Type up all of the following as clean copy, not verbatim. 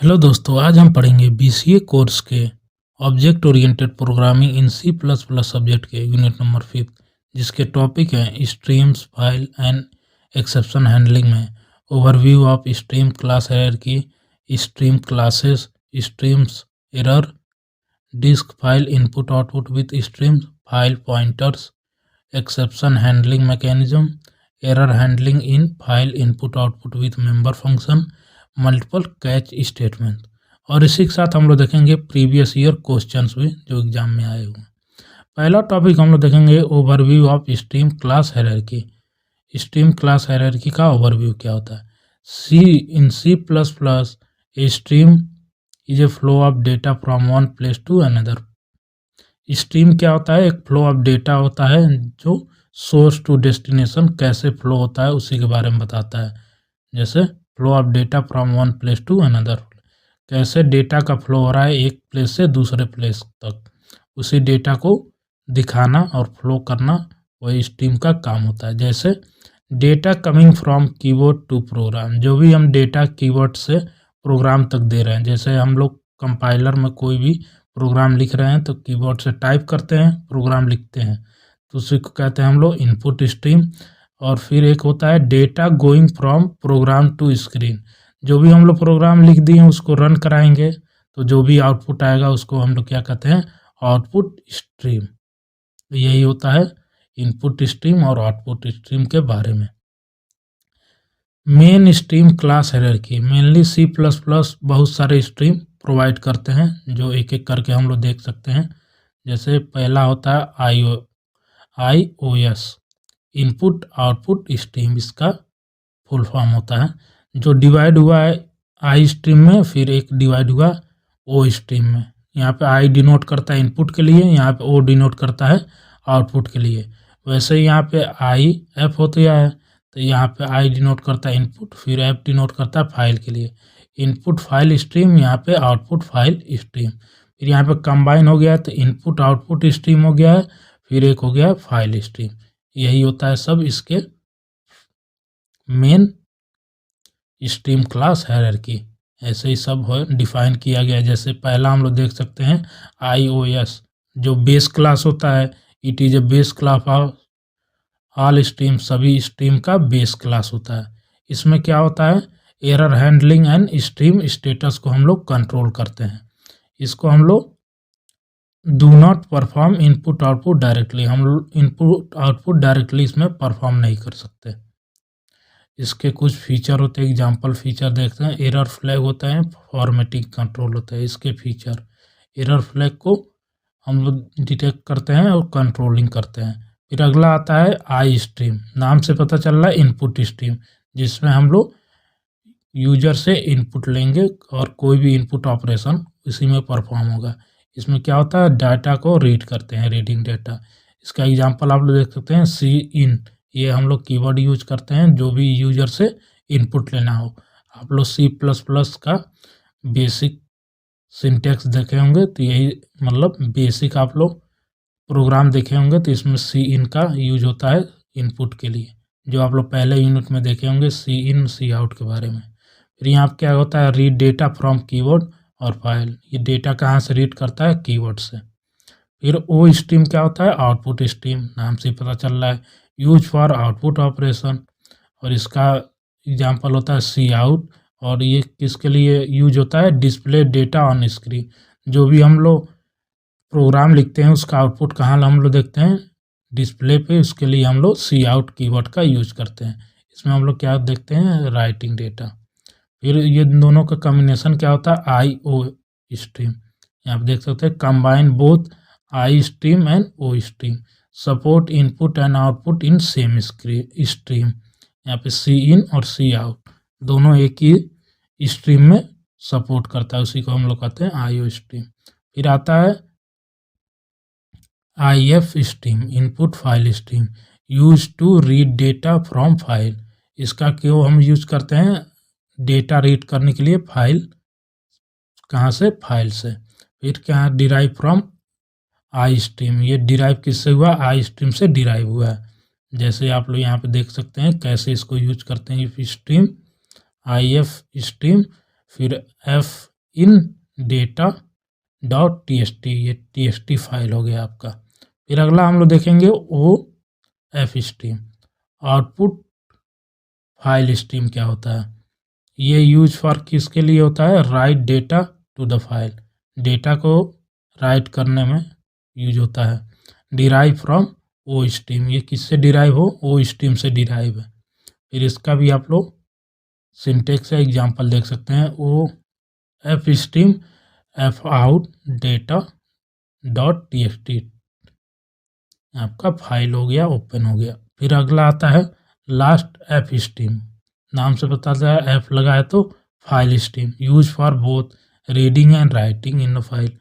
Hello दोस्तों, आज हम पढ़ेंगे बीसीए कोर्स के object oriented programming in C plus plus subject के यूनिट नंबर 5, जिसके टॉपिक हैं streams, file and exception handling में overview of stream class hierarchy, stream classes, streams, error, disk file input output with streams, file pointers, exception handling mechanism, error handling in file input output with member function, multiple catch statement. और इसी के साथ हम लोग देखेंगे previous year questions भी जो exam में आए हुए हैं। पहला टॉपिक हम लोग देखेंगे overview of stream class hierarchy. Stream class hierarchy का ओवरव्यू क्या होता है। C plus plus a stream is a flow of data from one place to another. Stream क्या होता है? एक फ्लो ऑफ डेटा होता है जो सोर्स टू डेस्टिनेशन कैसे फ्लो होता है उसी के बारे में बताता है। जैसे flow of data from one place to another, कैसे डेटा का फ्लो हो रहा है एक प्लेस से दूसरे प्लेस तक, उसी डेटा को दिखाना और फ्लो करना वही स्ट्रीम का काम होता है। जैसे data coming from keyboard to program, जो भी हम डेटा कीवर्ड से प्रोग्राम तक दे रहे हैं। जैसे हम लोग कंपाइलर में कोई भी प्रोग्राम लिख रहे हैं तो कीबोर्ड से टाइप करते हैं, प्रोग्राम लिखते हैं, तो उसी को कहते हैं हम लोग इनपुट स्ट्रीम। और फिर एक होता है data going from program to screen, जो भी हम लोग प्रोग्राम लिख दिए हैं उसको रन कराएंगे तो जो भी आउटपुट आएगा उसको हम लोग क्या कहते हैं? Output stream. यही होता है इनपुट स्ट्रीम और आउटपुट स्ट्रीम के बारे में। Main stream class hierarchy, mainly C plus plus बहुत सारे स्ट्रीम प्रोवाइड करते हैं जो एक एक करके हम लोग देख सकते हैं। जैसे पहला होता है IOS, इनपुट आउटपुट स्ट्रीम, इसका फुल फॉर्म होता है। जो डिवाइड हुआ है आई स्ट्रीम में, फिर एक डिवाइड हुआ ओ स्ट्रीम में। यहाँ पे आई डिनोट करता है इनपुट के लिए, यहाँ पे ओ डिनोट करता है आउटपुट के लिए। वैसे यहाँ पे IF हो गया है तो यहाँ पे आई डिनोट करता है इनपुट, फिर एफ डिनोट करता है फाइल के लिए। इनपुट फाइल स्ट्रीम, यहाँ पे आउटपुट फाइल स्ट्रीम। फिर यहाँ पे कंबाइन हो गया तो इनपुट आउटपुट स्ट्रीम हो गया है, फिर एक हो गया फाइल स्ट्रीम। यही होता है सब इसके मेन स्ट्रीम क्लास हायरार्की। ऐसे ही सब डिफाइन किया गया है। जैसे पहला हम लोग देख सकते हैं IOS, जो बेस क्लास होता है। It is a base class of all stream, सभी स्ट्रीम का बेस क्लास होता है। इसमें क्या होता है? Error handling and stream status को हम लोग कंट्रोल करते हैं। इसको हम लोग do not perform input output directly, हम लोग इनपुट आउटपुट डायरेक्टली इसमें परफॉर्म नहीं कर सकते। इसके कुछ फीचर होते हैं, एग्जांपल फीचर देखते हैं। एरर फ्लैग होता है, फॉर्मेटिंग कंट्रोल होता है। इसके फीचर, एरर फ्लैग को हम लोग डिटेक्ट करते हैं और कंट्रोलिंग करते हैं। फिर अगला आता है आई स्ट्रीम, नाम से पता चल रहा है इनपुट स्ट्रीम, जिसमें हम लोग यूजर से इनपुट लेंगे और कोई भी इनपुट ऑपरेशन इसी में परफॉर्म होगा। इसमें क्या होता है? डाटा को रीड करते हैं, रीडिंग डाटा। इसका एग्जांपल आप लोग देख सकते हैं सी इन, ये हम लोग कीवर्ड यूज करते हैं जो भी यूजर से इनपुट लेना हो। आप लोग सी प्लस प्लस का बेसिक सिंटेक्स देखे होंगे तो यही मतलब बेसिक आप लोग प्रोग्राम देखे होंगे तो इसमें सी इन का यूज होता है इनपुट के लिए, जो आप लोग पहले यूनिट में देखे होंगे सी इन सी आउट के बारे में। फिर यहाँ क्या होता है? रीड डेटा फ्रॉम कीवर्ड और फाइल, ये डेटा कहाँ से रीड करता है? कीवर्ड से। फिर ओ स्ट्रीम क्या होता है? आउटपुट स्ट्रीम, नाम से पता चल रहा है, यूज फॉर आउटपुट ऑपरेशन। और इसका एग्जांपल होता है सी आउट। और ये किसके लिए यूज होता है? डिस्प्ले डेटा ऑन स्क्रीन, जो भी हम लोग प्रोग्राम लिखते हैं उसका आउटपुट कहाँ हम लोग देखते हैं? डिस्प्ले पे। उसके लिए हम लोग सी आउट कीवर्ड का यूज करते हैं। इसमें हम लोग क्या देखते हैं? Writing data. फिर ये दोनों का कॉम्बिनेशन क्या होता है? IO स्ट्रीम। यहाँ पे देख सकते हैं combine both I stream and O stream, support input and output in same stream. यहाँ पे सी इन और सी आउट दोनों एक ही स्ट्रीम में सपोर्ट करता है, उसी को हम लोग कहते हैं IO स्ट्रीम। फिर आता है IF stream, input file stream, use to read data from file. इसका क्यों हम यूज करते हैं? डेटा रीड करने के लिए। फाइल कहाँ से? फाइल से। फिर क्या? डिराइव फ्रॉम आई स्ट्रीम, ये डिराइव किससे हुआ? आई स्ट्रीम से डिराइव हुआ है। जैसे आप लोग यहाँ पे देख सकते हैं कैसे इसको यूज करते हैं। इफ स्ट्रीम, IF स्ट्रीम, फिर F in data dot txt, ये txt फाइल हो गया आपका। फिर अगला हम लोग देखेंगे O F stream. Output file stream क्या होता है? ये यूज फॉर किसके लिए होता है? Write data to the file, data को राइट करने में यूज होता है। डिराइव फ्रॉम ओ स्ट्रीम, ये किससे डिराइव हो? ओ स्ट्रीम से डिराइव है। फिर इसका भी आप लोग सिंटेक्स या एग्जाम्पल देख सकते हैं। O F stream F out data dot txt, आपका फाइल हो गया, ओपन हो गया। फिर अगला आता है लास्ट एफ स्ट्रीम। नाम से पता चला एफ लगा है तो file stream, use for both reading and writing in the file.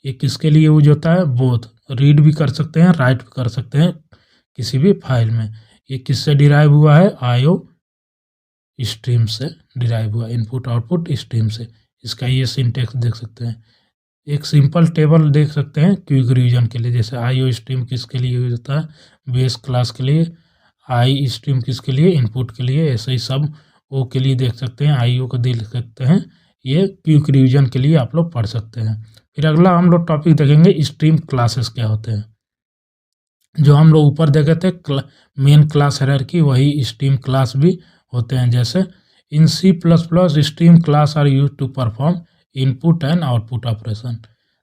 ये किसके लिए यूज होता है? बोथ, रीड भी कर सकते हैं, राइट भी कर सकते हैं किसी भी फाइल में। ये किससे डिराइव हुआ है? आईओ स्ट्रीम से डिराइव हुआ, इनपुट आउटपुट स्ट्रीम से। इसका ये सिंटेक्स देख सकते हैं। एक सिंपल टेबल देख सकते हैं क्विक रिवीजन के लिए, जैसे आईओ स्ट्रीम किसके लिए यूज होता है? बेस क्लास के लिए। आई स्ट्रीम किसके लिए? इनपुट के लिए। ऐसे ही सब ओ के लिए देख सकते हैं, आईओ को देख सकते हैं। ये क्विक रिवीजन के लिए आप लोग पढ़ सकते हैं। फिर अगला हम लोग टॉपिक देखेंगे स्ट्रीम क्लासेस क्या होते हैं। जो हम लोग ऊपर देखे थे मेन क्लास हायरार्की, वही स्ट्रीम क्लास भी होते हैं। जैसे in C++ stream class are use to perform input and output operation.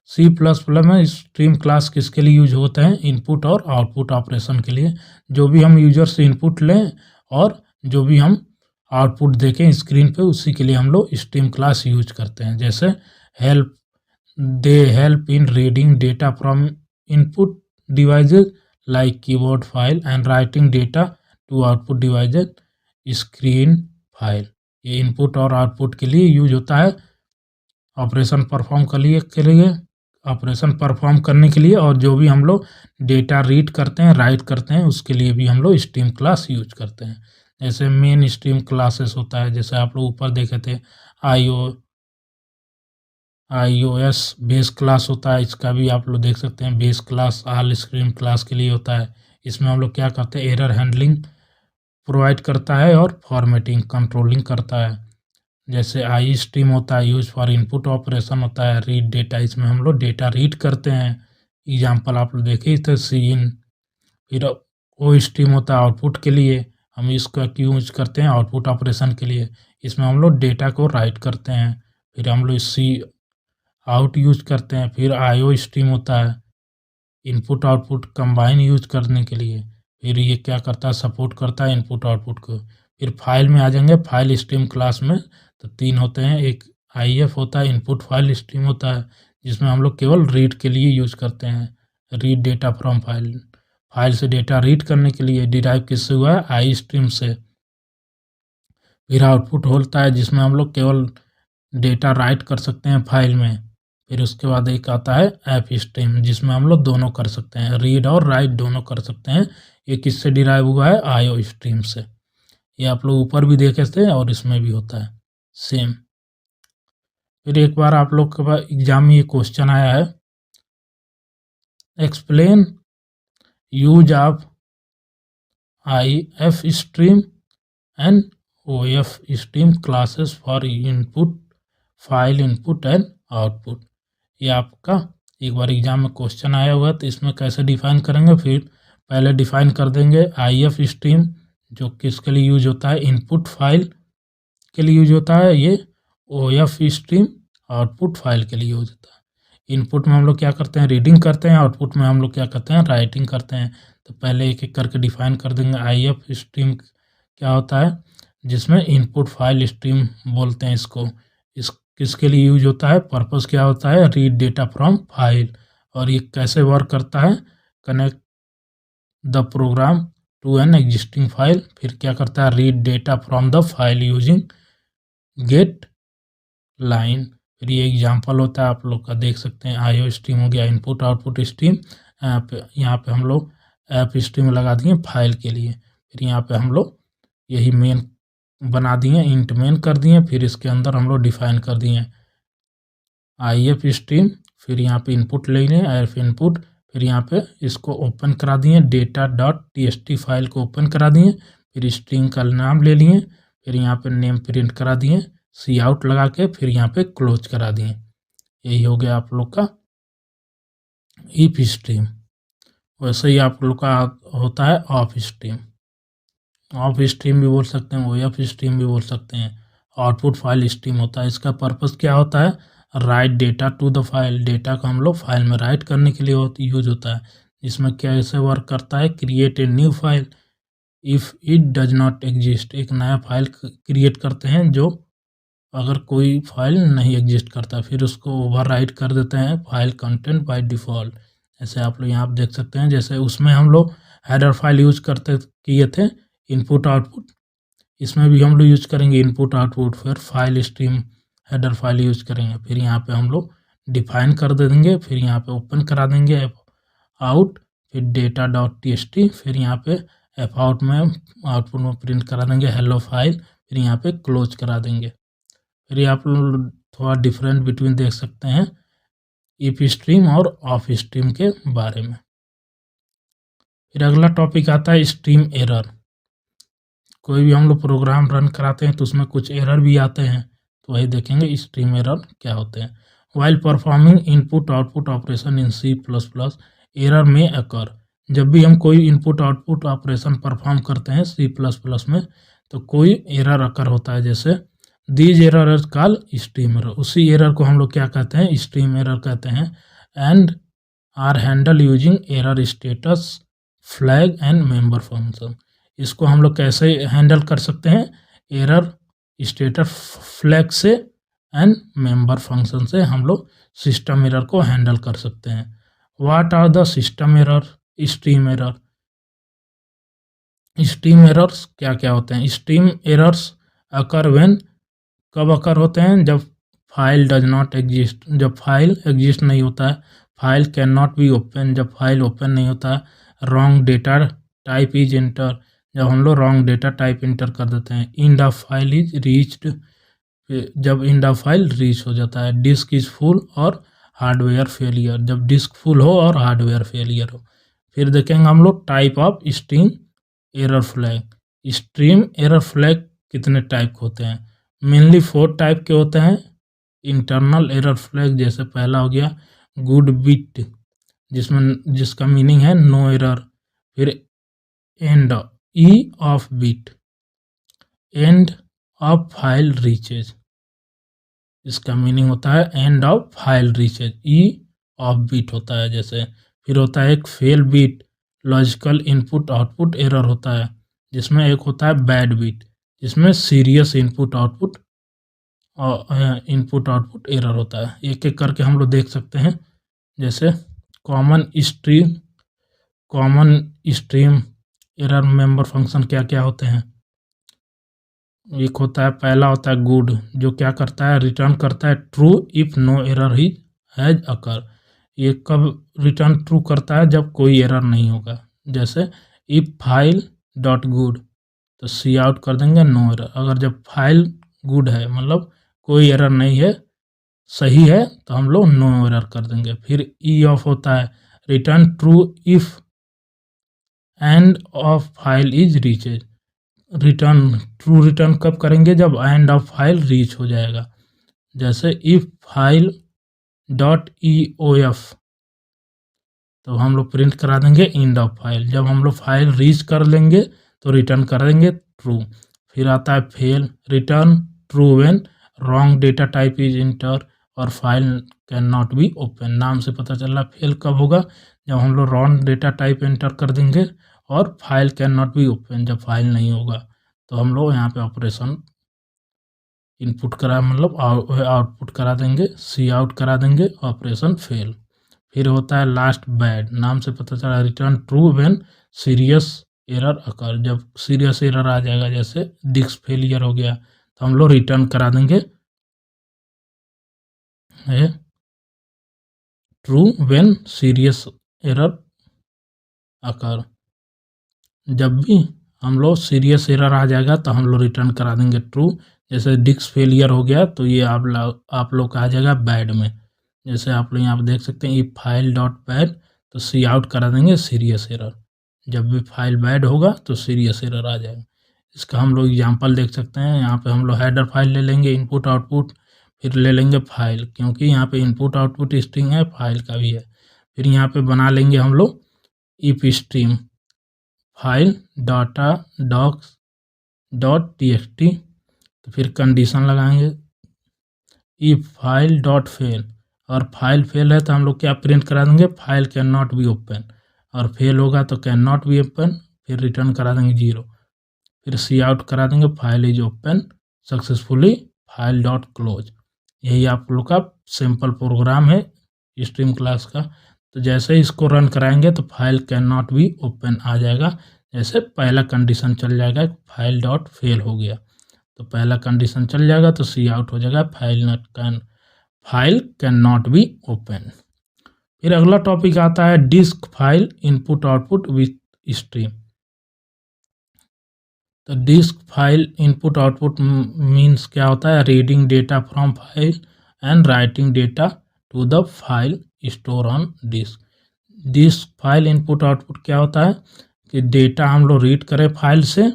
C++ में स्ट्रीम क्लास किसके लिए यूज होते हैं? इनपुट और आउटपुट ऑपरेशन के लिए। जो भी हम यूजर से इनपुट लें और जो भी हम आउटपुट देखें स्क्रीन पे, उसी के लिए हम लोग स्ट्रीम क्लास यूज करते हैं। जैसे help, they help in reading data from input devices like keyboard file and writing data to output devices screen file. ये इनपुट और आउटपुट के लिए यूज होता है, ऑपरेशन परफॉर्म ऑपरेशन परफॉर्म करने के लिए। और जो भी हम लोग डेटा रीड करते हैं, राइट करते हैं, उसके लिए भी हम लोग स्ट्रीम क्लास यूज करते हैं। जैसे मेन स्ट्रीम क्लासेस होता है, जैसे आप लोग ऊपर देखे थे iOS बेस क्लास होता है, इसका भी आप लोग देख सकते हैं। Base class all stream class के लिए होता है। इसमें हम लोग क्या करते हैं? एरर हैंडलिंग प्रोवाइड करता है और फॉर्मेटिंग कंट्रोलिंग करता है। जैसे आई स्ट्रीम होता है, यूज फॉर इनपुट ऑपरेशन होता है, रीड डेटा, इसमें हम लोग डेटा रीड करते हैं। एग्जाम्पल आप लोग देखे थे सीन। फिर ओ स्ट्रीम होता है आउटपुट के लिए, हम इसका यूज करते हैं आउटपुट ऑपरेशन के लिए। इसमें हम लोग डेटा को राइट करते हैं। फिर हम लोग सी आउट यूज करते हैं। फिर आईओ स्ट्रीम होता है इनपुट आउटपुट कंबाइन यूज करने के लिए। फिर ये क्या करता है? सपोर्ट करता है इनपुट आउटपुट को। फिर फाइल में आ जाएंगे, फाइल स्ट्रीम क्लास में तो 3 होते हैं। एक IF होता है, इनपुट फाइल स्ट्रीम होता है, जिसमें हम लोग केवल रीड के लिए यूज करते हैं, read data from file, file से डेटा रीड करने के लिए। डिराइव किससे हुआ है? आई स्ट्रीम से। फिर आउटपुट होता है, जिसमें हम लोग केवल डेटा राइट कर सकते हैं फाइल में। फिर उसके बाद एक आता है एफ स्ट्रीम, जिसमें हम लोग दोनों कर सकते हैं, रीड और राइट दोनों कर सकते हैं। ये किससे डिराइव हुआ है? आईओ स्ट्रीम से। ये आप लोग ऊपर भी देखे थे और इसमें भी होता है सेम। फिर एक बार आप लोग के पास एग्जाम में ये क्वेश्चन आया है, explain use of IF stream and OF stream classes for input file input and output. ये आपका एक बार एग्जाम में क्वेश्चन आया हुआ है, तो इसमें कैसे डिफाइन करेंगे? फिर पहले डिफाइन कर देंगे IF स्ट्रीम, जो किसके लिए यूज होता है? इनपुट फाइल के लिए यूज होता है। ये OF स्ट्रीम आउटपुट फाइल के लिए यूज होता है। इनपुट में हम लोग क्या करते हैं? रीडिंग करते हैं। आउटपुट में हम लोग क्या करते हैं? राइटिंग करते हैं। तो पहले एक एक करके डिफाइन कर देंगे। IF स्ट्रीम क्या होता है? जिसमें इनपुट फाइल स्ट्रीम बोलते हैं इसको। इस किसके लिए यूज होता है? पर्पस क्या होता है? Read data from file. और ये कैसे वर्क करता है? Connect the program to an existing file. फिर क्या करता है? Read data from the file using get line. फिर ये एग्जाम्पल होता है आप लोग का, देख सकते हैं। आईओ स्ट्रीम हो गया, इनपुट आउटपुट स्ट्रीम। यहाँ पे हम लोग ऐप स्ट्रीम लगा दिए फाइल के लिए। फिर यहाँ पे हम लोग यही मेन बना दिए, इंट मेन कर दिए। फिर इसके अंदर हम लोग डिफाइन कर दिए IF स्ट्रीम। फिर यहाँ पे इनपुट ले लें, IF इनपुट। फिर यहाँ पे इसको ओपन करा दिए, डेटा डॉट txt फाइल को ओपन करा दिए। फिर स्ट्रिंग का नाम ले लिए। फिर यहाँ पे नेम प्रिंट करा दिए। सी आउट लगा के फिर यहाँ पे क्लोज करा दिए। यही हो गया आप लोग का इफ स्ट्रीम। वैसे ही आप लोग का होता है ऑफ स्ट्रीम। ऑफ स्ट्रीम भी बोल सकते हैं, ओ एफ स्ट्रीम भी बोल सकते हैं। आउटपुट फाइल स्ट्रीम होता है। इसका पर्पस क्या होता है? Write data to the file. Data को हम लोग फाइल में राइट करने के लिए यूज होता है। इसमें कैसे वर्क करता है? Create a new file if it does not exist. एक नया फाइल क्रिएट करते हैं जो अगर कोई फाइल नहीं एग्जिस्ट करता, फिर उसको ओवर राइट कर देते हैं फाइल कंटेंट बाय डिफ़ॉल्ट। ऐसे आप लोग यहाँ पर देख सकते हैं, जैसे उसमें हम लोग हेडर फाइल यूज करते किए थे इनपुट आउटपुट, इसमें भी हम लोग यूज करेंगे इनपुट आउटपुट, फिर file stream header file use करेंगे। फिर यहाँ पे हम लोग डिफाइन कर देंगे, फिर यहाँ पे ओपन करा देंगे एफ आउट, फिर डेटा डॉट टी, फिर यहाँ पे एफ आउट में आउटपुट में प्रिंट करा देंगे हेलो फाइल, फिर यहाँ पे क्लोज करा देंगे। फिर ये आप लोग थोड़ा डिफरेंट बिटवीन देख सकते हैं इफ स्ट्रीम और ऑफ स्ट्रीम के बारे में। फिर अगला टॉपिक आता है स्ट्रीम एरर। कोई भी हम लोग प्रोग्राम रन कराते हैं तो उसमें कुछ एरर भी आते हैं, तो वही देखेंगे स्ट्रीम एरर क्या होते हैं। While performing input output operation in C++, error में अकर। जब भी हम कोई इनपुट आउटपुट ऑपरेशन परफॉर्म करते हैं C++ में तो कोई एरर अकर होता है, जैसे these error is call stream error. उसी एरर को हम लोग क्या कहते हैं? स्ट्रीम एरर कहते हैं। And are handle using error status flag and member function. इसको हम लोग कैसे हैंडल कर सकते हैं? एरर स्टेटस फ्लैग से एंड मेंबर फंक्शन से हम लोग सिस्टम एरर को हैंडल कर सकते हैं। What are the system error? Stream error. Stream errors क्या क्या होते हैं? स्ट्रीम एरर्स अकर व्हेन, कब अकर होते हैं? जब फाइल डज नॉट एग्जिस्ट, जब फाइल एग्जिस्ट नहीं होता है। File can not be open, जब फाइल ओपन नहीं होता है। Wrong data type is enter, जब हम लोग रॉन्ग डेटा टाइप इंटर कर देते हैं। End of file is reached, जब इंड ऑफ फाइल रीच हो जाता है। डिस्क इज फुल और हार्डवेयर फेलियर, जब डिस्क फुल हो और हार्डवेयर फेलियर हो। फिर देखेंगे हम लोग type of stream error flag. Stream error flag कितने टाइप के होते हैं? मेनली 4 टाइप के होते हैं। इंटरनल एरर फ्लैग, जैसे पहला हो गया गुड बिट, जिसका मीनिंग है नो एरर। फिर and E of bit, and of file reaches, इसका मीनिंग होता है end of file reaches. E of bit होता है जैसे। फिर होता है एक fail bit, logical input output error होता है, जिसमें एक होता है बैड बिट, जिसमें सीरियस इनपुट आउटपुट एरर होता है। एक एक करके हम लोग देख सकते हैं, जैसे common stream error member function क्या क्या होते हैं। एक होता है, पहला होता है गुड, जो क्या करता है? रिटर्न करता है ट्रू इफ नो एरर ही हैज अकर। ये कब रिटर्न ट्रू करता है? जब कोई एरर नहीं होगा। जैसे इफ फाइल डॉट गुड, तो सी आउट कर देंगे नो एरर। अगर जब फाइल गुड है, मतलब कोई एरर नहीं है, सही है, तो हम लोग नो एरर कर देंगे। फिर ई ऑफ होता है return true if and of file is reaches. True return कब करेंगे? जब एंड ऑफ फाइल रीच हो जाएगा। जैसे if file dot E O F, तो हम लोग प्रिंट करा देंगे एंड ऑफ फाइल। जब हम लोग फाइल रीच कर लेंगे तो रिटर्न कर देंगे ट्रू। फिर आता है fail, return true when wrong data type is enter और file can not be open. नाम से पता चल रहा फेल कब होगा? जब हम लोग रॉन्ग डेटा टाइप एंटर कर देंगे और file can not be open, जब फाइल नहीं होगा। तो हम लोग यहाँ पे ऑपरेशन इनपुट करा, मतलब आउटपुट करा देंगे, सी आउट करा देंगे, ऑपरेशन फेल। फिर होता है लास्ट बैड, नाम से पता चला return true when serious error अकर, जब सीरियस एरर आ जाएगा, जैसे डिस्क फेलियर हो गया, तो हम लोग रिटर्न करा देंगे ट्रू व्हेन सीरियस एरर अकर। जब भी हम लोग सीरियस एरर आ जाएगा तो हम लोग रिटर्न करा देंगे ट्रू। जैसे डिस्क फेलियर हो गया तो ये आप लोग का आ जाएगा बैड में। जैसे आप लोग यहाँ पर देख सकते हैं ई फाइल डॉट बैड, तो सी आउट करा देंगे सीरियस एरर। जब भी फाइल बैड होगा तो सीरियस एरर आ जाएगा। इसका हम लोग एग्जांपल देख सकते हैं। यहाँ पे हम लोग हेडर फाइल ले लेंगे, इनपुट आउटपुट, फिर ले लेंगे फाइल, क्योंकि यहाँ पे इनपुट आउटपुट स्ट्रिंग है, फाइल का भी है। फिर यहाँ पे बना लेंगे हम लोग if stream file data docs dot TXT, तो फिर कंडीशन लगाएंगे इफ फाइल डॉट फेल, और फाइल फेल है तो हम लोग क्या प्रिंट करा देंगे, file can not be open, और फेल होगा तो कैन नॉट बी ओपन, फिर रिटर्न करा देंगे 0। फिर सी आउट करा देंगे file is open successfully, file dot close. यही आप लोग का सिंपल प्रोग्राम है स्ट्रीम क्लास का। तो जैसे इसको रन कराएंगे तो file can not be open आ जाएगा। जैसे पहला कंडीशन चल जाएगा, फाइल डॉट फेल हो गया तो पहला कंडीशन चल जाएगा, तो सी आउट हो जाएगा file can not be open. फिर अगला टॉपिक आता है disk file input output with stream. तो disk file input output means क्या होता है, reading data from file and writing data to the file store on disk. Disk file input output क्या होता है कि डेटा हम लोग रीड करें फाइल से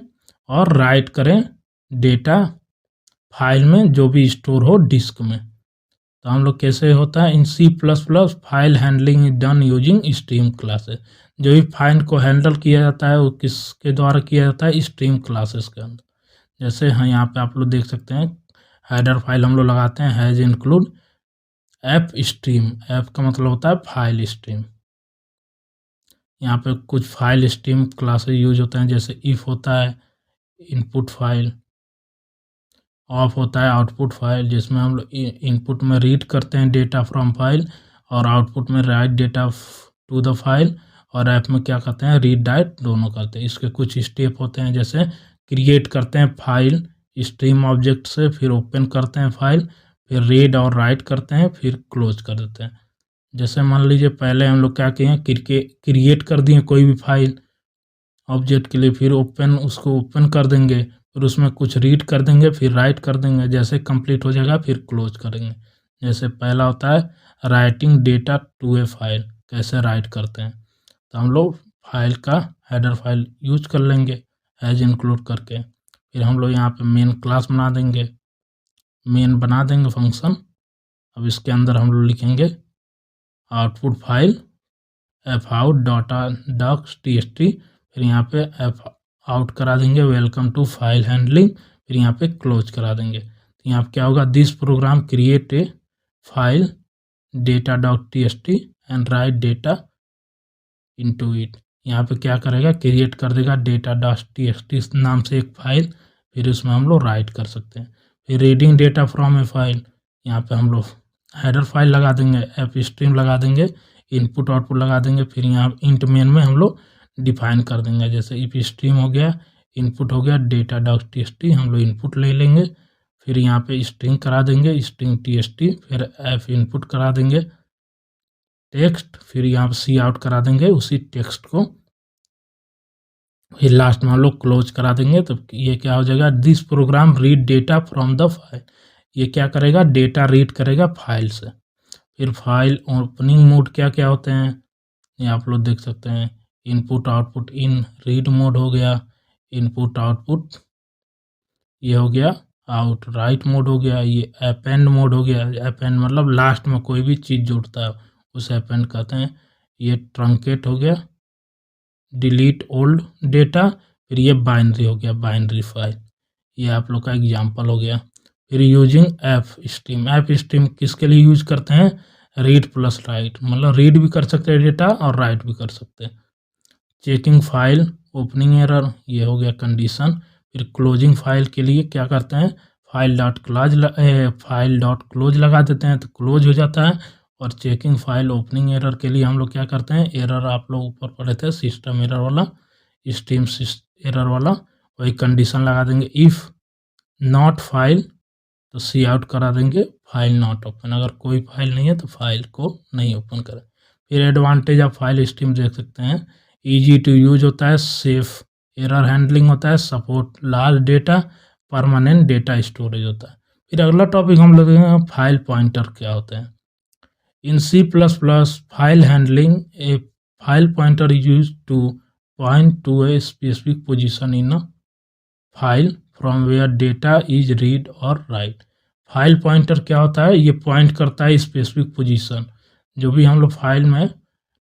और राइट करें डेटा फाइल में जो भी स्टोर हो डिस्क में। तो हम लोग कैसे होता है, इन C++ file handling is done using stream classes. जो भी फाइल को हैंडल किया जाता है वो किसके द्वारा किया जाता है, स्ट्रीम क्लासेस के अंदर। जैसे हाँ यहाँ पे आप लोग देख सकते हैं हेडर फाइल हम लोग लगाते हैं has include app stream, app का मतलब होता है फाइल स्ट्रीम। यहाँ पे कुछ फाइल स्ट्रीम क्लासेस यूज होते हैं, जैसे इफ होता है इनपुट फाइल, ऑफ होता है आउटपुट फाइल जिसमें हम लोग इनपुट में रीड करते हैं डेटा फ्रॉम फाइल और आउटपुट में write data to the file, और ऐप में क्या करते हैं, रीड राइट दोनों करते हैं। इसके कुछ स्टेप होते हैं, जैसे क्रिएट करते हैं फाइल स्ट्रीम ऑब्जेक्ट से, फिर ओपन करते हैं फाइल, फिर रीड और राइट करते हैं, फिर क्लोज कर देते हैं। जैसे मान लीजिए पहले हम लोग क्या किए हैं, क्रिएट कर दिए कोई भी फाइल ऑब्जेक्ट के लिए, फिर उसको ओपन कर देंगे, फिर उसमें कुछ रीड कर देंगे, फिर राइट कर देंगे। जैसे कंप्लीट हो जाएगा फिर क्लोज करेंगे। जैसे पहला होता है writing data to a file, कैसे राइट करते हैं, तो हम लोग फाइल का हेडर फाइल यूज कर लेंगे एज इंक्लूड करके। फिर हम लोग यहाँ पे मेन क्लास बना देंगे, मेन बना देंगे फंक्शन। अब इसके अंदर हम लोग लिखेंगे output file F out data docs TXT, फिर यहाँ पे एफ आउट करा देंगे वेलकम टू फाइल हैंडलिंग, फिर यहाँ पे क्लोज करा देंगे। तो यहाँ पे क्या होगा, this program create a file data dot TXT and right data into it. यहाँ पे क्या करेगा, क्रिएट कर देगा डेटा डॉट टीएक्सटी नाम से एक फाइल, फिर उसमें हम लोग राइट कर सकते हैं। फिर reading data from A file, यहाँ पे हम लोग हेडर फाइल लगा देंगे, ऐप स्ट्रीम लगा देंगे, इनपुट आउटपुट लगा देंगे, फिर यहाँ इंट मेन में हम लोग डिफाइन कर देंगे। जैसे इफ स्ट्रीम हो गया, इनपुट हो गया डेटा डॉट टीएक्सटी, हम लोग इनपुट ले लेंगे, फिर यहाँ पे स्ट्रिंग करा देंगे स्ट्रिंग टीएक्सटी, फिर एफ इनपुट करा देंगे टेक्स्ट, फिर यहाँ पे सी आउट करा देंगे उसी टेक्स्ट को, फिर लास्ट में हम लोग क्लोज करा देंगे। तो ये क्या हो जाएगा, this program read data from the file. ये क्या करेगा, डेटा रीड करेगा फाइल से। फिर फाइल ओपनिंग मोड क्या क्या होते हैं ये आप लोग देख सकते हैं, इनपुट आउटपुट इन रीड मोड हो गया, इनपुट आउटपुट ये हो गया, आउट राइट मोड हो गया, ये अपेंड मोड हो गया। अपेंड मतलब लास्ट में कोई भी चीज़ जुड़ता है उसे अपेंड कहते हैं। ये ट्रंकेट हो गया, डिलीट ओल्ड डेटा, फिर ये बाइनरी हो गया, बाइनरी फाइल। ये आप लोग का एग्जाम्पल हो गया। फिर using app stream, app stream किसके लिए यूज करते हैं, रीड प्लस राइट, मतलब रीड भी कर सकते हैं डेटा और राइट भी कर सकते हैं। चेकिंग फाइल ओपनिंग एरर, ये हो गया कंडीशन। फिर क्लोजिंग फाइल के लिए क्या करते हैं, फाइल डॉट क्लोज लगा देते हैं तो क्लोज हो जाता है। और चेकिंग फाइल ओपनिंग एरर के लिए हम लोग क्या करते हैं, एरर आप लोग ऊपर पढ़े थे सिस्टम एरर वाला, स्ट्रीम एरर वाला, वही कंडीशन लगा देंगे इफ़ नॉट फाइल, तो सी आउट करा देंगे फाइल नॉट ओपन, अगर कोई फाइल नहीं है तो फाइल को नहीं ओपन करें। फिर एडवांटेज ऑफ फाइल स्ट्रीम देख सकते हैं, इजी टू यूज होता है, सेफ एरर हैंडलिंग होता है, support large data, permanent data storage होता है। फिर अगला टॉपिक हम लोग फाइल पॉइंटर क्या होते हैं। In C++ file handling a file pointer use to point to a specific position in a file from where data is read और राइट। फाइल पॉइंटर क्या होता है, ये पॉइंट करता है स्पेसिफिक पोजीशन, जो भी हम लोग फाइल में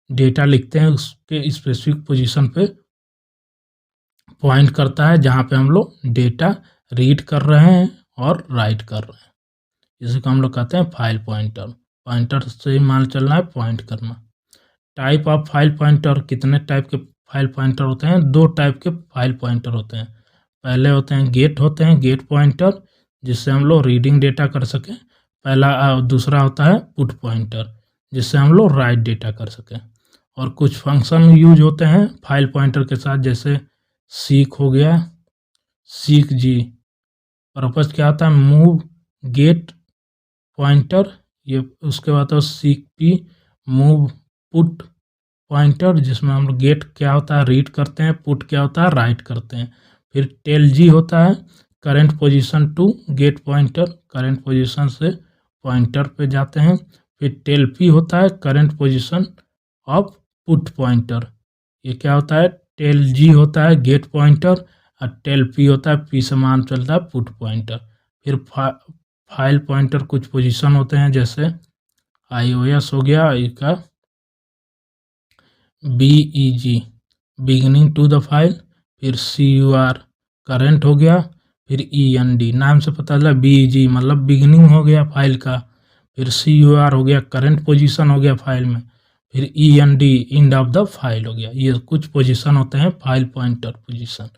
डेटा लिखते हैं उसके स्पेसिफिक पोजीशन पे पॉइंट करता है, जहाँ पे हम लोग डेटा रीड कर रहे हैं और राइट कर रहे हैं। इसी को हम लोग कहते हैं फाइल पॉइंटर। पॉइंटर से ही मान चलना है, पॉइंट करना। टाइप ऑफ फाइल पॉइंटर, कितने टाइप के फाइल पॉइंटर होते हैं, दो टाइप के फाइल पॉइंटर होते हैं। पहले होते हैं गेट पॉइंटर, जिससे हम लोग रीडिंग डेटा कर सकें। दूसरा होता है पुट पॉइंटर, जिससे हम लोग राइट डेटा कर सकें। और कुछ फंक्शन यूज होते हैं फाइल पॉइंटर के साथ, जैसे सीक हो गया, सीक जी। पर्पज क्या होता है, मूव गेट पॉइंटर, ये उसके बाद तो seek P, move put pointer, जिसमें हम लोग गेट क्या होता है रीड करते हैं, पुट क्या होता है राइट करते हैं। फिर टेल जी होता है current position to get pointer, current position से पॉइंटर पे जाते हैं। फिर टेल पी होता है current position of put pointer, ये क्या होता है, टेल जी होता है गेट पॉइंटर और टेल पी होता है पी से मान चलता है पुट पॉइंटर। फिर फाइल पॉइंटर कुछ पोजीशन होते हैं, जैसे iOS हो गया, इसका BEG beginning to the file, फिर CUR करंट हो गया, फिर END नाम से पता चला BEG मतलब बिगिनिंग हो गया फाइल का, फिर CUR हो गया करंट पोजीशन हो गया फाइल में, फिर END and of the file हो गया। ये कुछ पोजीशन होते हैं फाइल पॉइंटर पोजीशन।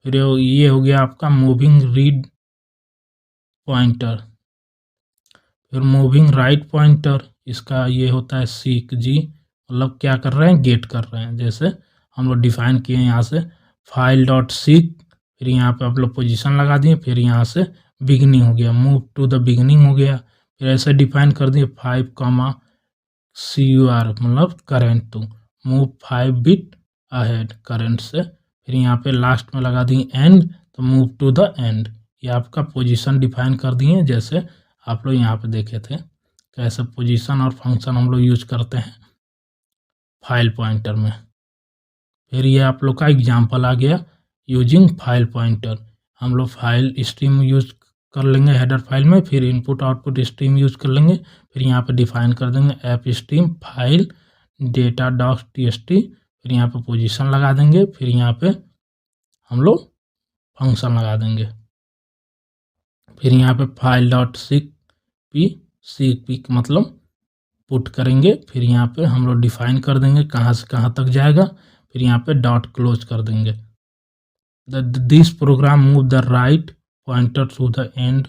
फिर ये हो गया आपका मूविंग रीड पॉइंटर, फिर मूविंग राइट पॉइंटर, इसका ये होता है सीक जी, मतलब क्या कर रहे हैं, गेट कर रहे हैं। जैसे हम लोग डिफाइन किए यहाँ से फाइल डॉट सीक, फिर यहाँ पे आप लोग पोजीशन लगा दिए, फिर यहाँ से बिगनिंग हो गया, मूव टू द बिगनिंग हो गया। फिर ऐसे डिफाइन कर दिए 5, CUR मतलब current to, move 5 bit ahead current से। फिर यहाँ पे लास्ट में लगा दिए एंड, तो मूव टू द एंड। ये आपका पोजीशन डिफाइन कर दिए, जैसे आप लोग यहाँ पे देखे थे कैसे पोजीशन और फंक्शन हम लोग यूज करते हैं फाइल पॉइंटर में। फिर ये आप लोग का एग्जांपल आ गया यूजिंग फाइल पॉइंटर। हम लोग फाइल स्ट्रीम यूज कर लेंगे हेडर फाइल में, फिर इनपुट आउटपुट स्ट्रीम यूज कर लेंगे, फिर यहाँ पे डिफाइन कर देंगे app stream file data dot txt, फिर यहाँ पे पोजीशन लगा देंगे, फिर यहाँ पे हम लोग फंक्शन लगा देंगे। फिर यहाँ पे फाइल डॉट सीक पी मतलब पुट करेंगे, फिर यहाँ पे हम लोग डिफाइन कर देंगे कहाँ से कहाँ तक जाएगा, फिर यहाँ पे डॉट क्लोज कर देंगे। This program move the write pointer to the end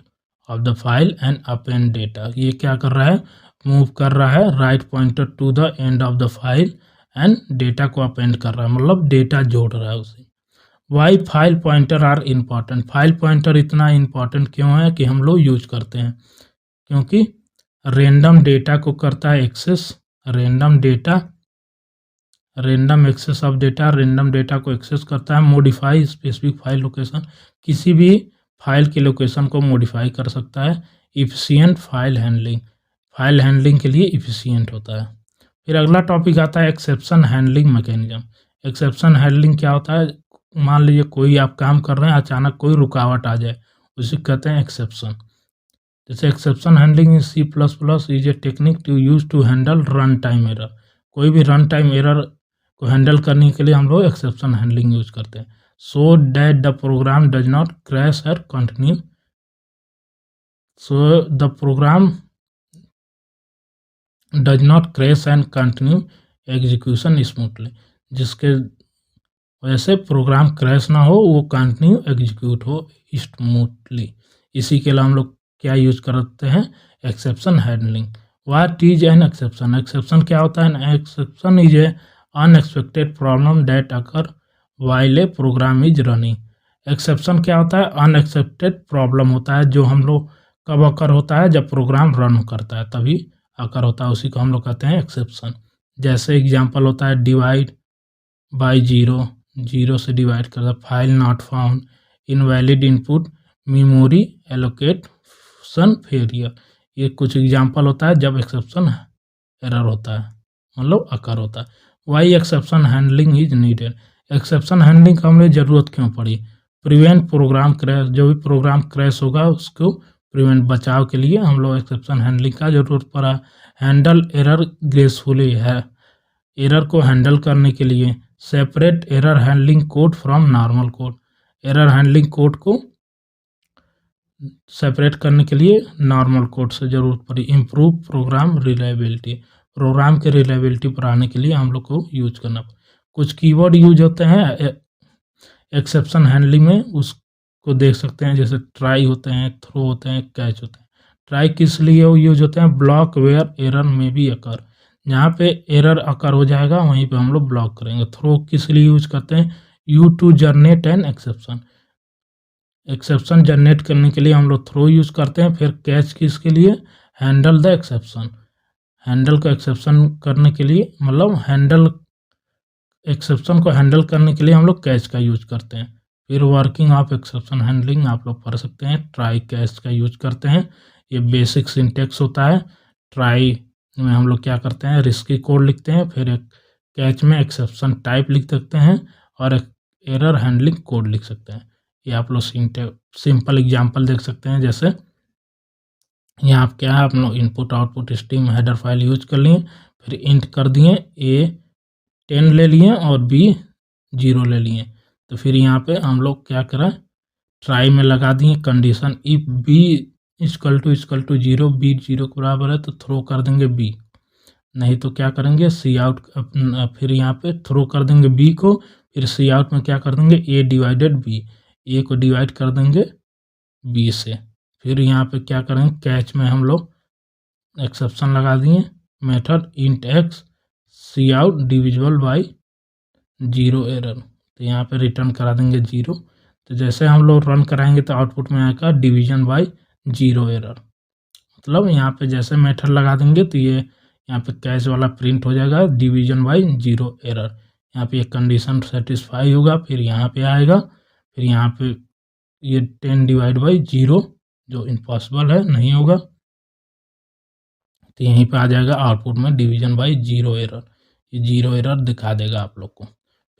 of the file and append data. ये क्या कर रहा है, मूव कर रहा है write pointer to the end of the file and data को अपेंड कर रहा है, मतलब डेटा जोड़ रहा है उसे। Why file pointer are important, file pointer इतना इम्पॉर्टेंट क्यों है कि हम लोग यूज करते हैं, क्योंकि रेंडम डेटा को करता है access, random access of data, random data को एक्सेस करता है। मॉडिफाई स्पेसिफिक फाइल लोकेशन, किसी भी फाइल के लोकेशन को मॉडिफाई कर सकता है। Efficient file handling, file handling के लिए इफिशिएंट होता है। फिर अगला टॉपिक आता है exception handling mechanism. Exception handling क्या होता है, मान लीजिए कोई आप काम कर रहे हैं, अचानक कोई रुकावट आ जाए, उसे कहते हैं एक्सेप्शन। जैसे exception handling in C++ is a technique to use to handle run time error. कोई भी रन टाइम एरर को हैंडल करने के लिए हम लोग एक्सेप्शन हैंडलिंग यूज करते हैं, so that the program does not crash और continue, so the program does not crash and continue execution smoothly, जिसके वजह से प्रोग्राम क्रैश ना हो, वो कंटिन्यू एग्जीक्यूट हो स्मूथली। इसी के लिए हम लोग क्या यूज करते हैं, exception handling. What is an exception, exception क्या होता है, exception is a unexpected problem that occur while a program is running. Exception क्या होता है, अनएक्सपेक्टेड प्रॉब्लम होता है, जो हम लोग कब अकर होता है, जब प्रोग्राम रन करता है तभी अकर होता है, उसी को हम लोग कहते हैं एक्सेप्शन। जैसे एग्जांपल होता है डिवाइड बाय जीरो से डिवाइड करता, file not found, invalid input, memory allocation failure. ये कुछ एग्जांपल होता है जब एक्सेप्शन एरर होता है, मतलब अकर होता है। Why exception handling is needed, exception handling का हमें ज़रूरत क्यों पड़ी, प्रिवेंट प्रोग्राम क्रैश, जो भी प्रोग्राम क्रैश होगा उसको प्रिवेंट बचाव के लिए हम लोग एक्सेप्शन हैंडलिंग का जरूरत पड़ा। हैंडल एरर ग्रेसफुली है, एरर को हैंडल करने के लिए separate error handling code from normal code, error handling code को सेपरेट करने के लिए नॉर्मल कोड से ज़रूरत पड़ी। इम्प्रूव प्रोग्राम रिलायबिलिटी, प्रोग्राम के रिलायबिलिटी बढ़ाने के लिए हम लोग को यूज करना। कुछ कीवर्ड यूज होते हैं एक्सेप्शन हैंडलिंग में, उसको देख सकते हैं, जैसे ट्राई होते हैं, थ्रो होते हैं, कैच होते हैं। ट्राई किस लिए यूज होते हैं? ब्लॉक वेयर एरर में भी अकर, जहाँ पे एरर अकर हो जाएगा वहीं पे हम लोग ब्लॉक करेंगे। थ्रो किस लिए यूज करते हैं? You to generate an exception, exception generate करने के लिए हम लोग थ्रो यूज करते हैं। फिर कैच किसके लिए? हैंडल द एक्सेप्शन, हैंडल को एक्सेप्शन करने के लिए, मतलब हैंडल एक्सेप्शन को हैंडल करने के लिए हम लोग कैच का यूज करते हैं। फिर वर्किंग ऑफ एक्सेप्शन हैंडलिंग आप लोग पढ़ सकते हैं, ट्राई कैच का यूज करते हैं। ये बेसिक सिंटेक्स होता है। ट्राई में हम लोग क्या करते हैं? रिस्की कोड लिखते हैं, फिर एक कैच में एक्सेप्शन टाइप लिख सकते हैं और एक एरर हैंडलिंग कोड लिख सकते हैं। ये आप लोग सिंपल एग्जांपल देख सकते हैं, जैसे यहाँ क्या है, आप लोग input output stream header file use कर लिए, फिर इंट कर दिए, ए 10 ले लिए और बी 0 ले लिए। तो फिर यहाँ पे हम लोग क्या करें? ट्राई में लगा दिए condition, if B equal to 0, B 0 के बराबर है तो थ्रो कर देंगे बी, नहीं तो क्या करेंगे? सी आउट, फिर यहाँ पे थ्रो कर देंगे बी को, फिर सी आउट में क्या कर देंगे? ए डिवाइडेड बी, ए को डिवाइड कर देंगे बी से। फिर यहाँ पे क्या करेंगे? कैच में हम लोग एक्सेप्शन लगा दिए, method int X C out divisible by 0 error, तो यहाँ पे रिटर्न करा देंगे 0। तो जैसे हम लोग रन कराएंगे तो आउटपुट में आएगा डिवीजन बाई 0 एरर, मतलब यहाँ पे जैसे मेथड लगा देंगे तो ये यहाँ पे कैच वाला प्रिंट हो जाएगा डिवीजन बाई 0 एरर। यहाँ पे ये कंडीशन सेटिस्फाई होगा, फिर यहाँ पे आएगा, फिर यहाँ पे ये 10 डिवाइड बाई 0 जो इम्पॉसिबल है, नहीं होगा, तो यहीं पे आ जाएगा आउटपुट में डिवीजन बाई 0 एरर, ये 0 एरर दिखा देगा आप लोग को।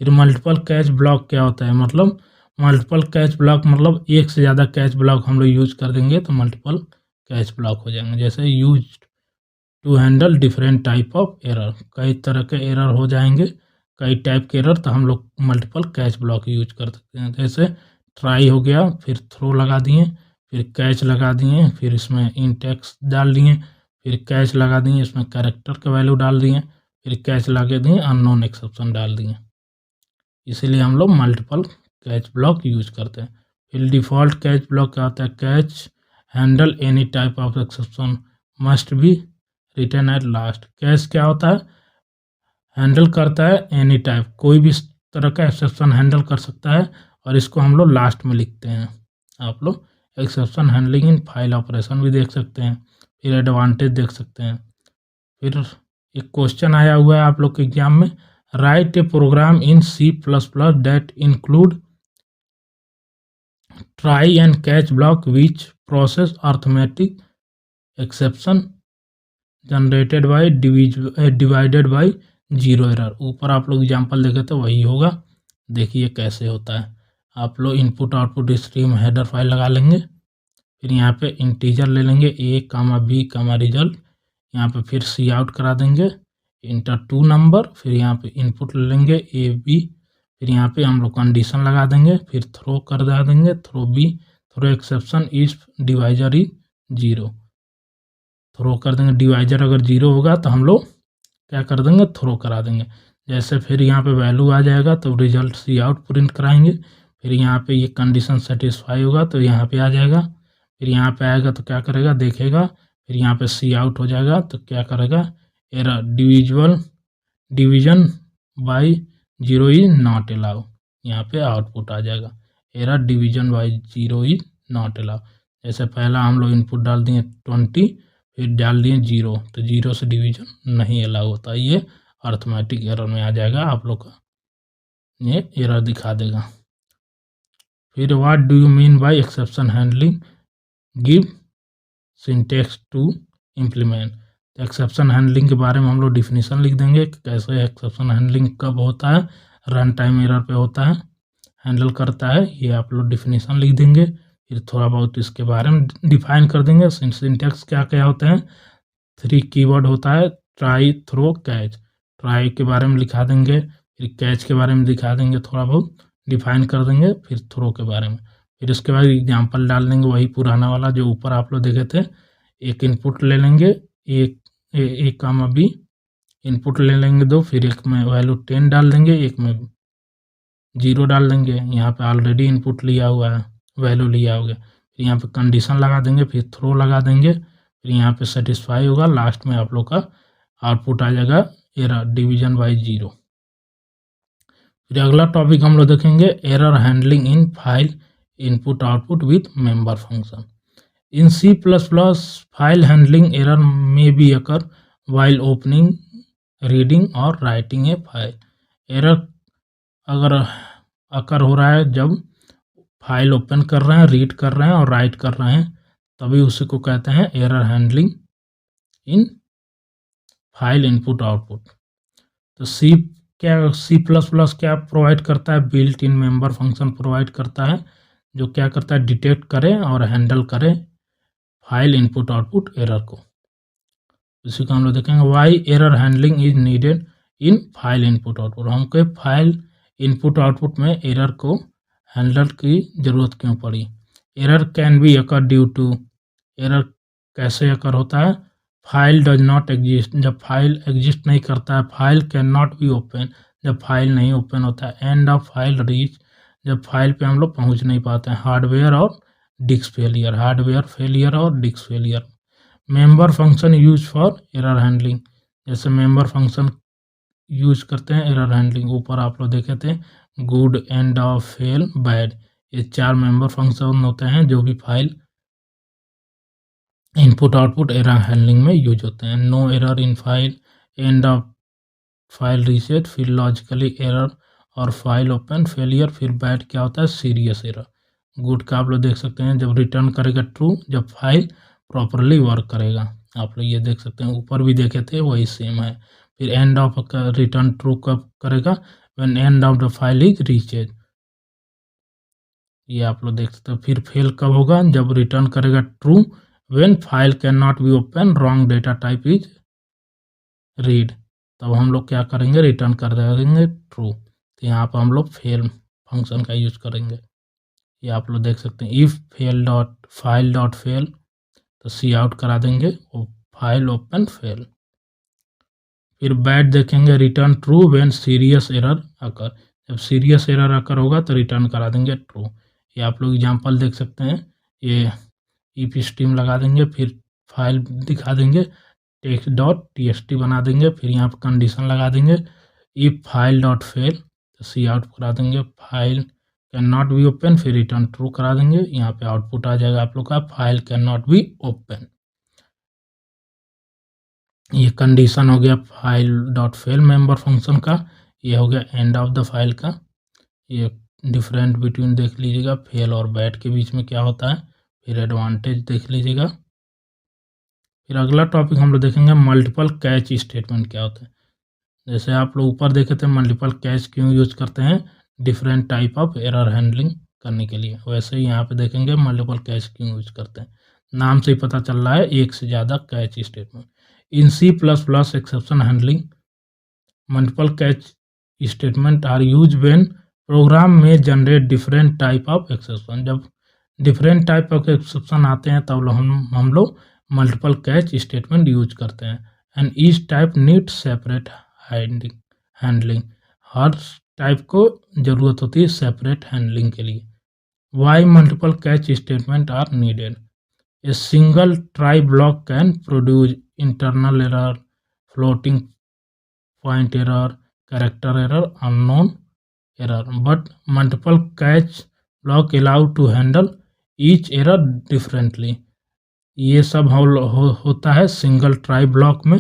फिर मल्टीपल कैच ब्लॉक क्या होता है? मतलब मल्टीपल कैच ब्लॉक मतलब एक से ज़्यादा कैच ब्लॉक हम लोग यूज कर देंगे तो मल्टीपल कैच ब्लॉक हो जाएंगे। जैसे use to handle different type of error, कई तरह के एरर हो जाएंगे, कई टाइप के एरर, तो हम लोग मल्टीपल कैच ब्लॉक यूज कर सकते हैं। जैसे ट्राई हो गया, फिर थ्रो लगा दिए, फिर कैच लगा दिए, फिर इसमें इंटेक्स डाल दिए, फिर कैच लगा दिए, इसमें कैरेक्टर का वैल्यू डाल दिए, फिर कैच लगा दिए, अननोन एक्सेप्शन डाल दिए, इसीलिए हम लोग मल्टीपल कैच ब्लॉक यूज करते हैं। फिर डिफ़ॉल्ट कैच ब्लॉक क्या होता है? Catch handle any type of exception must be return at last. Catch क्या होता है? हैंडल करता है एनी टाइप, कोई भी तरह का एक्सेप्शन हैंडल कर सकता है, और इसको हम लोग लास्ट में लिखते हैं। आप लोग exception handling in file operation भी देख सकते हैं, फिर एडवांटेज देख सकते हैं। फिर एक क्वेश्चन आया हुआ है आप लोग के एग्जाम में, write a program in C++ that include try and catch block which process arithmetic exception generated by divided by 0 error. ऊपर आप लोग एग्जाम्पल देखे तो वही होगा, देखिए कैसे होता है। आप लोग input output stream header file लगा लेंगे, फिर यहाँ पे इंटीजर ले लेंगे a, b, रिजल्ट, यहाँ पे फिर सी आउट करा देंगे, इंटर 2 नंबर, फिर यहाँ पे इनपुट ले लेंगे a, b, फिर यहाँ पे हम लोग कंडीशन लगा देंगे, फिर थ्रो कर देंगे, throw b, throw exception if divisor is 0, throw कर देंगे। डिवाइजर अगर 0 होगा तो हम लोग क्या कर देंगे? थ्रो करा देंगे। जैसे फिर यहाँ पे वैल्यू आ जाएगा तो रिजल्ट सी आउट प्रिंट कराएंगे, फिर यहाँ पे ये कंडीशन सेटिस्फाई होगा तो यहाँ पे आ जाएगा, फिर यहाँ पे आएगा तो क्या करेगा? देखेगा, फिर यहाँ पे सी आउट हो जाएगा तो क्या करेगा? Error division by 0 is not allow, यहाँ पे आउटपुट आ जाएगा error division by 0 is not allow. जैसे पहला हम लोग इनपुट डाल दिए 20, फिर डाल दिए 0, तो 0 से डिवीजन नहीं अलाउ होता, ये अर्थमेटिक एरर में आ जाएगा, आप लोग का ये एरर दिखा देगा। फिर what do you mean by exception handling, give syntax to implement. तो एक्सेप्शन हैंडलिंग के बारे में हम लोग डिफिनीशन लिख देंगे कि कैसे एक्सेप्शन हैंडलिंग कब होता है, रन टाइम एरर पे होता है, हैंडल करता है, ये आप लोग डिफिनीशन लिख देंगे। फिर थोड़ा बहुत इसके बारे में डिफाइन कर देंगे। सिंटैक्स क्या क्या होते हैं, 3 कीवर्ड होता है, ट्राई, थ्रो, कैच। ट्राई के बारे में लिखा देंगे, फिर कैच के बारे में दिखा देंगे, थोड़ा बहुत डिफाइन कर देंगे, फिर थ्रो के बारे में। फिर उसके बाद एग्जाम्पल डाल देंगे, वही पुराना वाला जो ऊपर आप लोग देखे थे। एक इनपुट ले लेंगे, एक कामा बी इनपुट ले लेंगे 2, फिर एक में वैल्यू 10 डाल देंगे, एक में 0 डाल देंगे। यहाँ पे ऑलरेडी इनपुट लिया हुआ है, वैल्यू लिया होगा। फिर यहाँ पे कंडीशन लगा देंगे, फिर थ्रो लगा देंगे, फिर यहाँ पे सेटिस्फाई होगा। लास्ट में आप लोग का आउटपुट आ जाएगा एरर डिवीजन बाई 0। फिर अगला टॉपिक हम लोग देखेंगे error handling in file input output with member function. In C++, file handling error में be occur while opening, reading और राइटिंग ए फाइल। एरर अगर अकर हो रहा है जब फाइल ओपन कर रहे हैं, रीड कर रहे हैं और राइट कर रहे हैं, तभी उसी को कहते हैं error handling in file input output. तो C++ क्या प्रोवाइड करता है, built in member function provide करता है, जो क्या करता है, डिटेक्ट करे और हैंडल करे फाइल इनपुट आउटपुट एरर को। इसी को हम लोग देखेंगे why error handling is needed in file input output. हमको फाइल इनपुट आउटपुट में एरर को हैंडल की जरूरत क्यों पड़ी। Error can be occur due to, error कैसे अकर होता है, फाइल डज नॉट एग्जिस्ट, जब फाइल एग्जिस्ट नहीं करता है। File can not be open, जब फाइल नहीं ओपन होता है। एंड ऑफ फाइल रीच, जब फाइल पे हम लोग पहुंच नहीं पाते हैं। हार्डवेयर और डिस्क फेलियर, हार्डवेयर फेलियर और disk failure. Member function use for error handling, जैसे मेंबर फंक्शन यूज करते हैं एरर हैंडलिंग। ऊपर आप लोग देखे थे good, end of, fail, bad, ये 4 मेंबर फंक्शन होते हैं जो भी file input output error handling में यूज होते हैं। No error in file, end of file reset, फिर लॉजिकली एरर और फाइल ओपन, फेलियर। फिर बैड क्या होता है, सीरियस एरर। गुड का आप लोग देख सकते हैं जब रिटर्न करेगा ट्रू, जब फाइल प्रॉपरली वर्क करेगा। आप लोग ये देख सकते हैं, ऊपर भी देखे थे वही सेम है। फिर एंड ऑफ का रिटर्न ट्रू कब करेगा, when end of the file is reached, ये आप लोग देख सकते हैं। फिर फेल कब होगा, जब रिटर्न करेगा true when file can not be open, wrong data type is read, तब हम लोग क्या करेंगे, रिटर्न कर देंगे ट्रू। तो यहाँ पर हम लोग फेल फंक्शन का यूज करेंगे। ये आप लोग देख सकते हैं, if fail dot file dot fail, तो सी आउट करा देंगे, वो फाइल ओपन फेल। फिर बैड देखेंगे, return true when serious error अकर, जब सीरियस एरर अकर होगा तो रिटर्न करा देंगे ट्रू। ये आप लोग एग्जांपल देख सकते हैं, ये ईफ स्ट्रीम लगा देंगे, फिर फाइल दिखा देंगे, टेक्स्ट डॉट txt बना देंगे, फिर यहाँ पर कंडीशन लगा देंगे, इफ फाइल डॉट फेल, तो सी आउट करा देंगे, file can not be open, फिर रिटर्न ट्रू करा देंगे। यहाँ पे आउटपुट आ जाएगा आप लोग का, file can not be open. ये कंडीशन हो गया file dot fail member function का। ये हो गया एंड ऑफ द फाइल का। ये डिफरेंट बिटवीन देख लीजिएगा, फेल और बैड के बीच में क्या होता है। फिर एडवांटेज देख लीजिएगा। फिर अगला टॉपिक हम लोग देखेंगे मल्टीपल कैच स्टेटमेंट क्या होता है। जैसे आप लोग ऊपर देखे थे मल्टीपल कैच क्यों यूज करते हैं, different type of error handling करने के लिए, वैसे ही यहाँ पे देखेंगे मल्टीपल कैच क्यों यूज करते हैं। नाम से ही पता चल रहा है, एक से ज़्यादा catch statement. In C++ exception handling, multiple catch statement are use when program में generate different type of exception, जब डिफरेंट टाइप ऑफ एक्सेप्शन आते हैं तब हम लोग मल्टीपल कैच स्टेटमेंट यूज करते हैं। And each type need separate handling, हर टाइप को जरूरत होती है सेपरेट हैंडलिंग के लिए। Why multiple catch statement are needed, a single try block can produce internal error, floating point error, character error, unknown error, but multiple catch block allow to handle each error differently. ये सब होता है single try block में,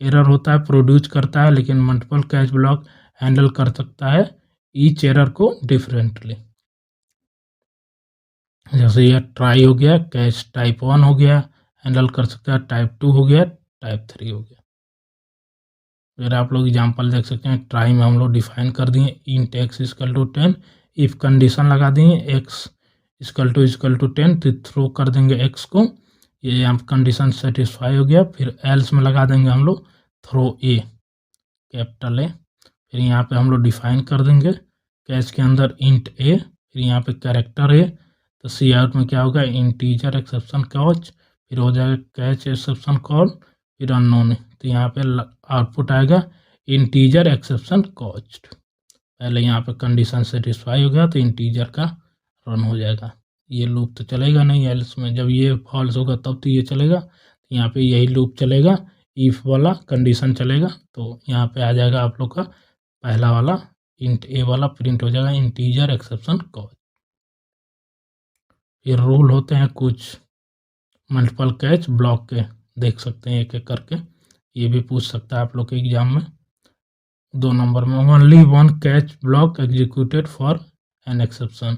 error होता है produce करता है, लेकिन मल्टीपल कैच ब्लॉक हैंडल कर सकता है ईच एरर को डिफरेंटली। जैसे ये ट्राई हो गया, कैच टाइप 1 हो गया, हैंडल कर सकता है, टाइप 2 हो गया, टाइप 3 हो गया। फिर आप लोग एग्जांपल देख सकते हैं, ट्राई में हम लोग डिफाइन कर दिए int x equal to 10, if condition लगा देंगे x इक्वल टू 10 तो थ्रो कर देंगे x को, ये यहाँ कंडीशन सेटिस्फाई हो गया। फिर एल्स में लगा देंगे हम लोग थ्रो a कैपिटल A। फिर यहाँ पे हम लोग डिफाइन कर देंगे कैच के अंदर इंट a, फिर यहाँ पे कैरेक्टर a, तो सी आउट में क्या होगा इंटीजर एक्सेप्शन कॉज, फिर हो जाएगा कैच एक्सेप्शन कॉल, फिर अननोन। तो यहाँ पे आउटपुट आएगा इंटीजर एक्सेप्शन कॉज। पहले यहाँ पे कंडीशन सेटिस्फाई हो गया तो इंटीजर का रन हो जाएगा। ये लूप तो चलेगा नहीं एल्स में, जब ये फॉल्स होगा तब तो ये चलेगा। तो यहाँ पे यही लूप चलेगा, इफ वाला कंडीशन चलेगा। तो यहाँ पे आ जाएगा आप लोग का पहला वाला इंट ए वाला प्रिंट हो जाएगा इंटीजर एक्सेप्शन कॉज। फिर रूल होते हैं कुछ मल्टीपल कैच ब्लॉक के, देख सकते हैं एक एक करके, ये भी पूछ सकता है आप लोग के एग्जाम में। 2 नंबर में only one catch block executed for an exception,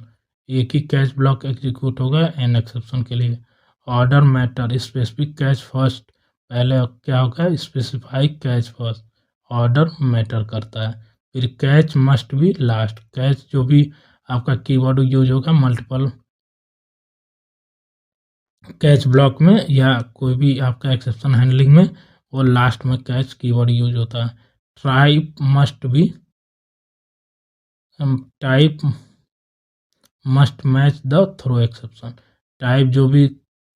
एक ही कैच ब्लॉक एग्जीक्यूट होगा एन एक्सेप्शन के लिए। Order matter specific catch first, पहले क्या होगा specify catch first, order matter करता है। फिर catch must be last, catch जो भी आपका कीवर्ड यूज होगा मल्टीपल कैच ब्लॉक में या कोई भी आपका एक्सेप्शन हैंडलिंग में, वो लास्ट में कैच कीवर्ड यूज होता है। Type must be, type must match the throw exception, type जो भी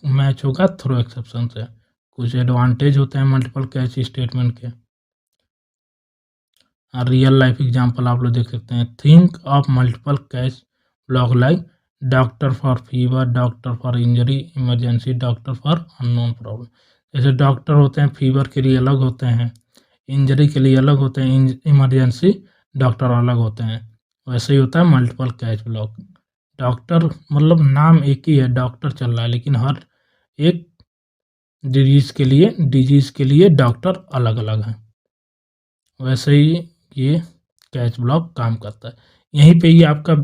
मैच होगा थ्रो एक्सेप्शन से। कुछ एडवांटेज होते हैं मल्टीपल कैच स्टेटमेंट के। रियल लाइफ एग्जांपल आप लोग देख सकते हैं। Think of multiple catch block like doctor for fever, doctor for injury, emergency, doctor for unknown problem. जैसे डॉक्टर होते हैं फीवर के लिए अलग होते हैं, इंजरी के लिए अलग होते हैं, इमरजेंसी डॉक्टर अलग होते हैं, वैसे ही होता है मल्टीपल कैच ब्लॉक। डॉक्टर मतलब नाम एक ही है, डॉक्टर चल रहा है, लेकिन हर एक डिजीज़ के लिए डॉक्टर अलग अलग हैं, वैसे ही ये कैच ब्लॉक काम करता है। यहीं पे ही आपका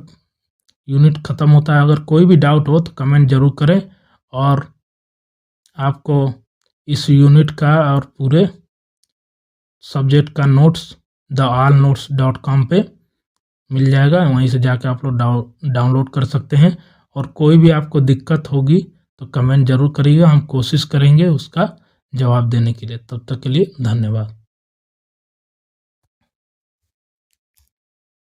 यूनिट ख़त्म होता है। अगर कोई भी डाउट हो तो कमेंट ज़रूर करें, और आपको इस यूनिट का और पूरे सब्जेक्ट का नोट्स theallnotes.com पे मिल जाएगा, वहीं से जाकर आप लोग डाउनलोड कर सकते हैं। और कोई भी आपको दिक्कत होगी तो कमेंट ज़रूर करिएगा, हम कोशिश करेंगे उसका जवाब देने के लिए। तब तक के लिए धन्यवाद।